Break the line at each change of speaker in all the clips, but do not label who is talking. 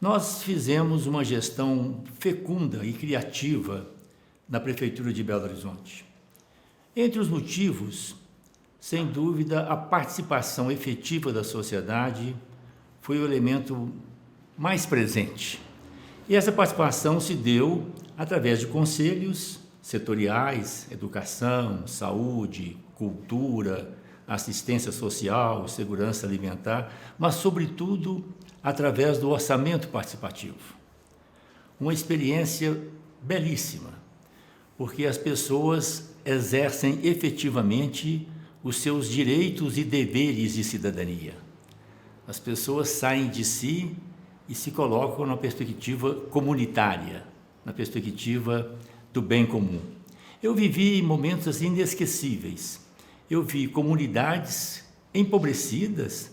Nós fizemos uma gestão fecunda e criativa na Prefeitura de Belo Horizonte. Entre os motivos, sem dúvida, a participação efetiva da sociedade foi o elemento mais presente. E essa participação se deu através de conselhos setoriais, educação, saúde, cultura, assistência social, segurança alimentar, mas, sobretudo, através do orçamento participativo. Uma experiência belíssima, porque as pessoas exercem efetivamente os seus direitos e deveres de cidadania. As pessoas saem de si e se colocam na perspectiva comunitária, na perspectiva do bem comum. Eu vivi momentos assim inesquecíveis. Eu vi comunidades empobrecidas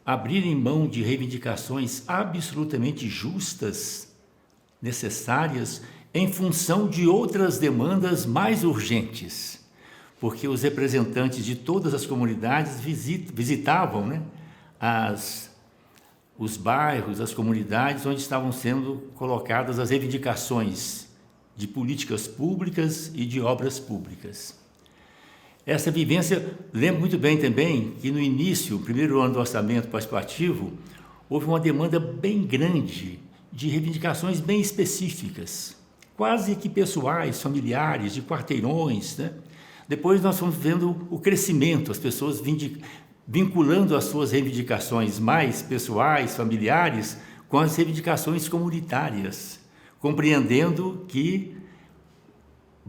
abrirem mão de reivindicações absolutamente justas, necessárias, em função de outras demandas mais urgentes, porque os representantes de todas as comunidades visitavam, os bairros, as comunidades onde estavam sendo colocadas as reivindicações de políticas públicas e de obras públicas. Essa vivência, lembro muito bem também que no início, o primeiro ano do orçamento participativo, houve uma demanda bem grande de reivindicações bem específicas, quase que pessoais, familiares, de quarteirões, Depois nós fomos vendo o crescimento, as pessoas vinculando as suas reivindicações mais pessoais, familiares, com as reivindicações comunitárias, compreendendo que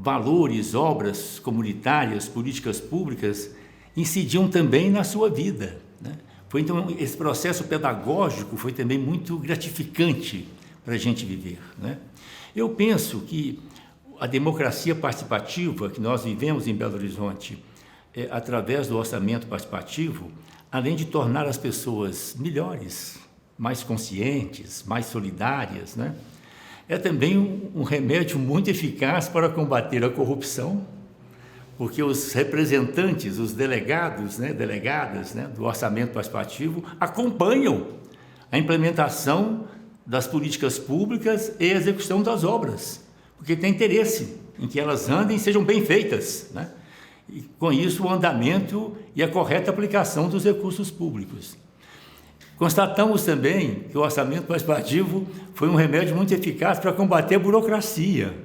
valores, obras comunitárias, políticas públicas incidiam também na sua vida. Foi então esse processo pedagógico foi também muito gratificante para a gente viver. Eu penso que a democracia participativa que nós vivemos em Belo Horizonte, através do orçamento participativo, além de tornar as pessoas melhores, mais conscientes, mais solidárias, é também um remédio muito eficaz para combater a corrupção, porque os representantes, os delegados, delegadas do orçamento participativo acompanham a implementação das políticas públicas e a execução das obras, porque tem interesse em que elas andem e sejam bem feitas, e com isso o andamento e a correta aplicação dos recursos públicos. Constatamos também que o orçamento participativo foi um remédio muito eficaz para combater a burocracia,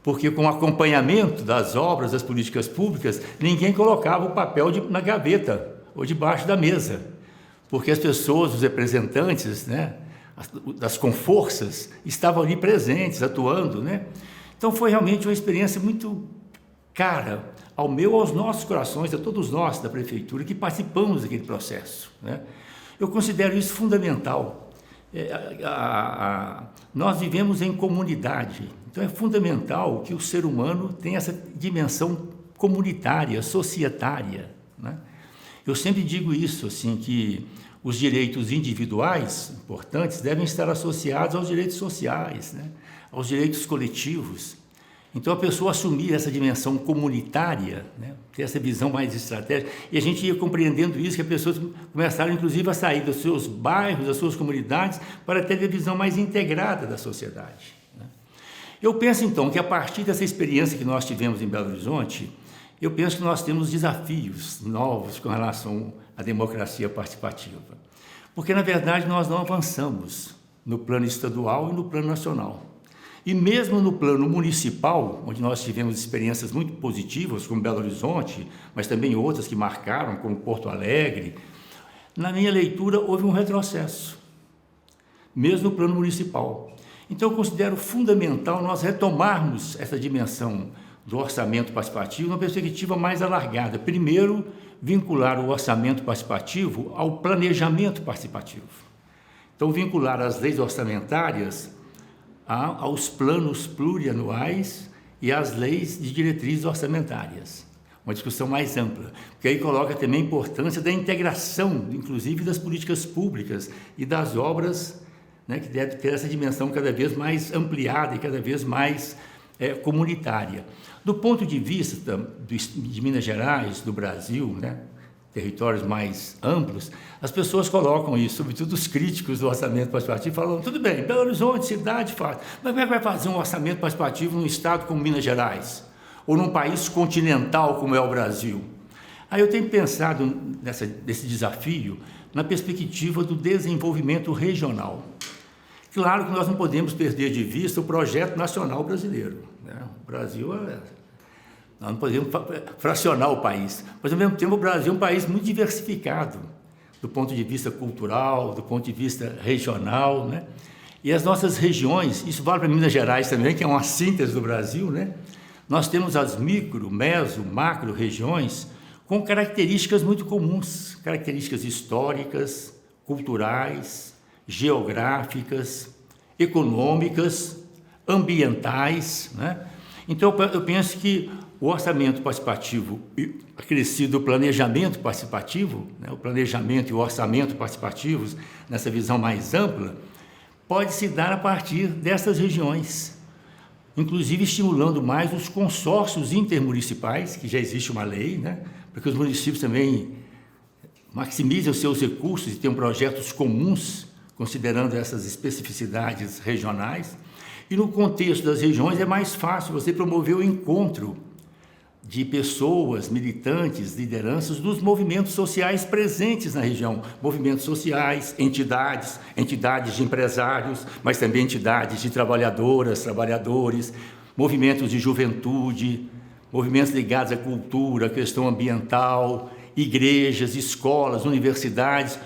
porque com o acompanhamento das obras, das políticas públicas, ninguém colocava o papel na gaveta ou debaixo da mesa, porque as pessoas, os representantes, das conforças, estavam ali presentes, atuando, Então foi realmente uma experiência muito cara aos nossos corações, a todos nós da prefeitura que participamos daquele processo, Eu considero isso fundamental. Nós vivemos em comunidade, então é fundamental que o ser humano tenha essa dimensão comunitária, societária. Eu sempre digo isso, assim, que os direitos individuais importantes devem estar associados aos direitos sociais, aos direitos coletivos. Então, a pessoa assumir essa dimensão comunitária, ter essa visão mais estratégica, e a gente ia compreendendo isso, que as pessoas começaram, inclusive, a sair dos seus bairros, das suas comunidades, para ter a visão mais integrada da sociedade. Eu penso, então, que a partir dessa experiência que nós tivemos em Belo Horizonte, eu penso que nós temos desafios novos com relação à democracia participativa. Porque, na verdade, nós não avançamos no plano estadual e no plano nacional. E mesmo no plano municipal, onde nós tivemos experiências muito positivas, como Belo Horizonte, mas também outras que marcaram, como Porto Alegre, na minha leitura houve um retrocesso, mesmo no plano municipal. Então eu considero fundamental nós retomarmos essa dimensão do orçamento participativo numa perspectiva mais alargada. Primeiro, vincular o orçamento participativo ao planejamento participativo. Então, vincular as leis orçamentárias aos planos plurianuais e às leis de diretrizes orçamentárias. Uma discussão mais ampla, porque aí coloca também a importância da integração, inclusive das políticas públicas e das obras, que deve ter essa dimensão cada vez mais ampliada e cada vez mais comunitária. Do ponto de vista de Minas Gerais, do Brasil, territórios mais amplos, as pessoas colocam isso, sobretudo os críticos do orçamento participativo, falam, tudo bem, Belo Horizonte, cidade, faz, mas como é que vai fazer um orçamento participativo num estado como Minas Gerais? Ou num país continental como é o Brasil? Aí eu tenho pensado nesse desafio na perspectiva do desenvolvimento regional. Claro que nós não podemos perder de vista o projeto nacional brasileiro, né? O Brasil nós não podemos fracionar o país, mas ao mesmo tempo o Brasil é um país muito diversificado, do ponto de vista cultural, do ponto de vista regional, né? E as nossas regiões, isso vale para Minas Gerais também, que é uma síntese do Brasil, né? Nós temos as micro, meso, macro regiões com características muito comuns, características históricas, culturais, geográficas, econômicas, ambientais, né? Então eu penso que o orçamento participativo, acrescido o planejamento participativo, né, o planejamento e o orçamento participativos, nessa visão mais ampla, pode se dar a partir dessas regiões, inclusive estimulando mais os consórcios intermunicipais, que já existe uma lei, né, para que os municípios também maximizem os seus recursos e tenham projetos comuns, considerando essas especificidades regionais. E no contexto das regiões é mais fácil você promover o encontro de pessoas, militantes, lideranças dos movimentos sociais presentes na região, movimentos sociais, entidades de empresários, mas também entidades de trabalhadoras, trabalhadores, movimentos de juventude, movimentos ligados à cultura, à questão ambiental, igrejas, escolas, universidades,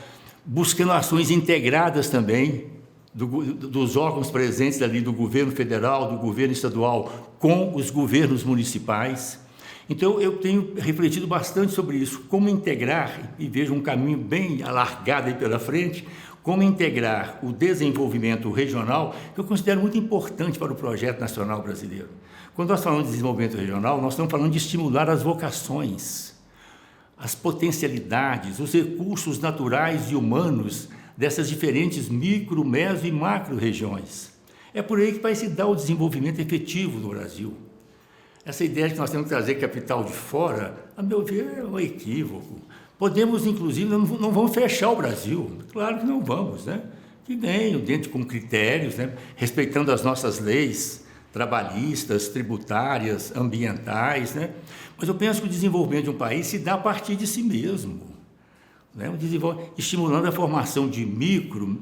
buscando ações integradas também dos órgãos presentes ali do governo federal, do governo estadual, com os governos municipais. Então, eu tenho refletido bastante sobre isso, como integrar, e vejo um caminho bem alargado aí pela frente, como integrar o desenvolvimento regional, que eu considero muito importante para o projeto nacional brasileiro. Quando nós falamos de desenvolvimento regional, nós estamos falando de estimular as vocações, as potencialidades, os recursos naturais e humanos dessas diferentes micro, meso e macro regiões. É por aí que vai se dar o desenvolvimento efetivo do Brasil. Essa ideia de que nós temos que trazer capital de fora, a meu ver, é um equívoco. Podemos, inclusive, não vamos fechar o Brasil, claro que não vamos, né? Que venham dentro com critérios, né? Respeitando as nossas leis trabalhistas, tributárias, ambientais, né? Mas eu penso que o desenvolvimento de um país se dá a partir de si mesmo, né? Estimulando a formação de micro,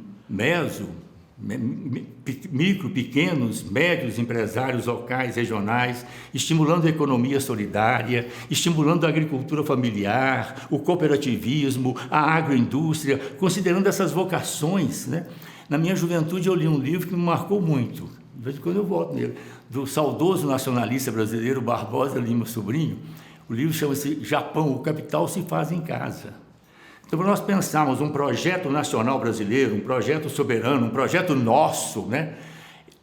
pequenos, médios empresários locais, regionais, estimulando a economia solidária, estimulando a agricultura familiar, o cooperativismo, a agroindústria, considerando essas vocações, né? Na minha juventude eu li um livro que me marcou muito, de vez em quando eu volto nele, do saudoso nacionalista brasileiro Barbosa Lima Sobrinho. O livro chama-se Japão, o capital se faz em casa. Então, para nós pensarmos um projeto nacional brasileiro, um projeto soberano, um projeto nosso, né?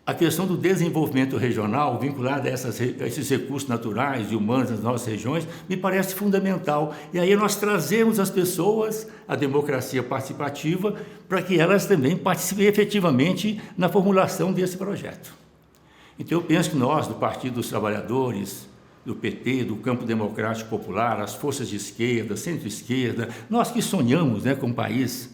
A questão do desenvolvimento regional, vinculada a esses recursos naturais e humanos das nossas regiões, me parece fundamental. E aí nós trazemos as pessoas à democracia participativa para que elas também participem efetivamente na formulação desse projeto. Então, eu penso que nós, do Partido dos Trabalhadores, do PT, do Campo Democrático Popular, as forças de esquerda, centro-esquerda, nós que sonhamos, né, com um país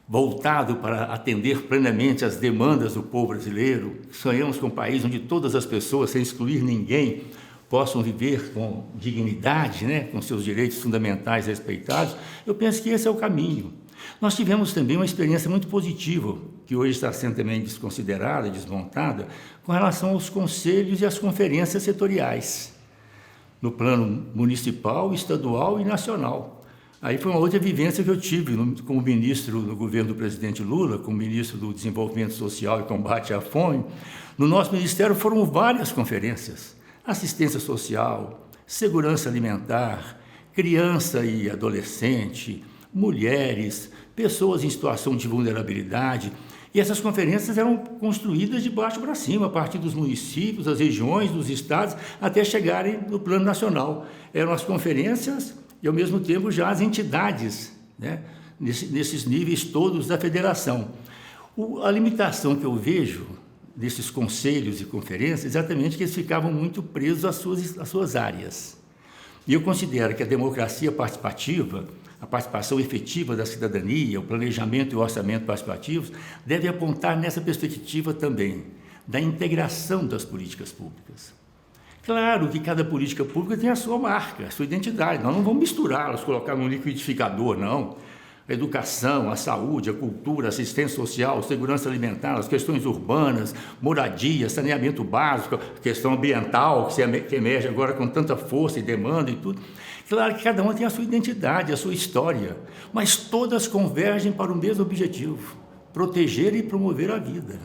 voltado para atender plenamente às demandas do povo brasileiro, sonhamos com um país onde todas as pessoas, sem excluir ninguém, possam viver com dignidade, né, com seus direitos fundamentais respeitados. Eu penso que esse é o caminho. Nós tivemos também uma experiência muito positiva, que hoje está sendo também desconsiderada, desmontada, com relação aos conselhos e às conferências setoriais, no plano municipal, estadual e nacional. Aí foi uma outra vivência que eu tive como ministro do governo do presidente Lula, como ministro do Desenvolvimento Social e Combate à Fome. No nosso ministério foram várias conferências: assistência social, segurança alimentar, criança e adolescente, mulheres, pessoas em situação de vulnerabilidade. E essas conferências eram construídas de baixo para cima, a partir dos municípios, das regiões, dos estados, até chegarem no plano nacional. Eram as conferências e, ao mesmo tempo, já as entidades, né, nesses níveis todos da federação. A limitação que eu vejo desses conselhos e conferências é exatamente que eles ficavam muito presos às suas áreas. E eu considero que a democracia participativa, a participação efetiva da cidadania, o planejamento e o orçamento participativos, deve apontar nessa perspectiva também, da integração das políticas públicas. Claro que cada política pública tem a sua marca, a sua identidade. Nós não vamos misturá-las, colocar num liquidificador, não. A educação, a saúde, a cultura, a assistência social, segurança alimentar, as questões urbanas, moradia, saneamento básico, a questão ambiental, que emerge agora com tanta força e demanda e tudo. Claro que cada uma tem a sua identidade, a sua história, mas todas convergem para o mesmo objetivo: proteger e promover a vida,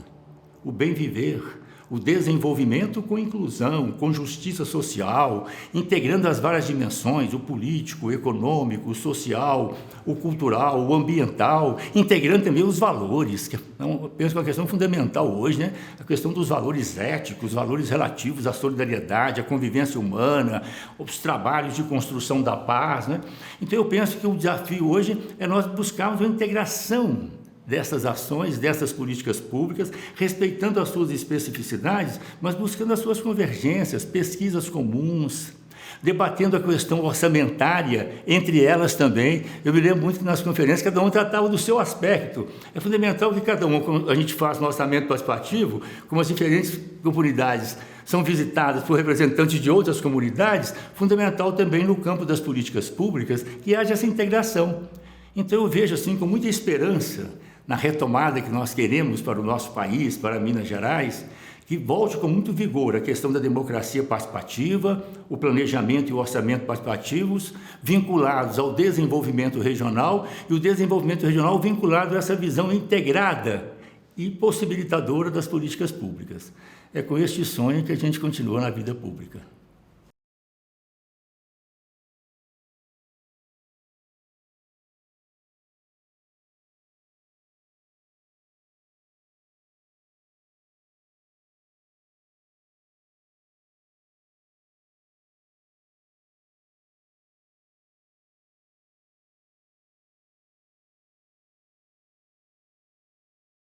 o bem viver, o desenvolvimento com inclusão, com justiça social, integrando as várias dimensões, o político, o econômico, o social, o cultural, o ambiental, integrando também os valores, que eu penso que é uma questão fundamental hoje, né? A questão dos valores éticos, valores relativos à solidariedade, à convivência humana, os trabalhos de construção da paz, né? Então eu penso que o desafio hoje é nós buscarmos uma integração dessas ações, dessas políticas públicas, respeitando as suas especificidades, mas buscando as suas convergências, pesquisas comuns, debatendo a questão orçamentária entre elas também. Eu me lembro muito que nas conferências cada um tratava do seu aspecto. É fundamental que cada um, quando a gente faz no orçamento participativo, como as diferentes comunidades são visitadas por representantes de outras comunidades, fundamental também no campo das políticas públicas que haja essa integração. Então eu vejo assim com muita esperança na retomada que nós queremos para o nosso país, para Minas Gerais, que volte com muito vigor a questão da democracia participativa, o planejamento e o orçamento participativos, vinculados ao desenvolvimento regional, e o desenvolvimento regional vinculado a essa visão integrada e possibilitadora das políticas públicas. É com este sonho que a gente continua na vida pública.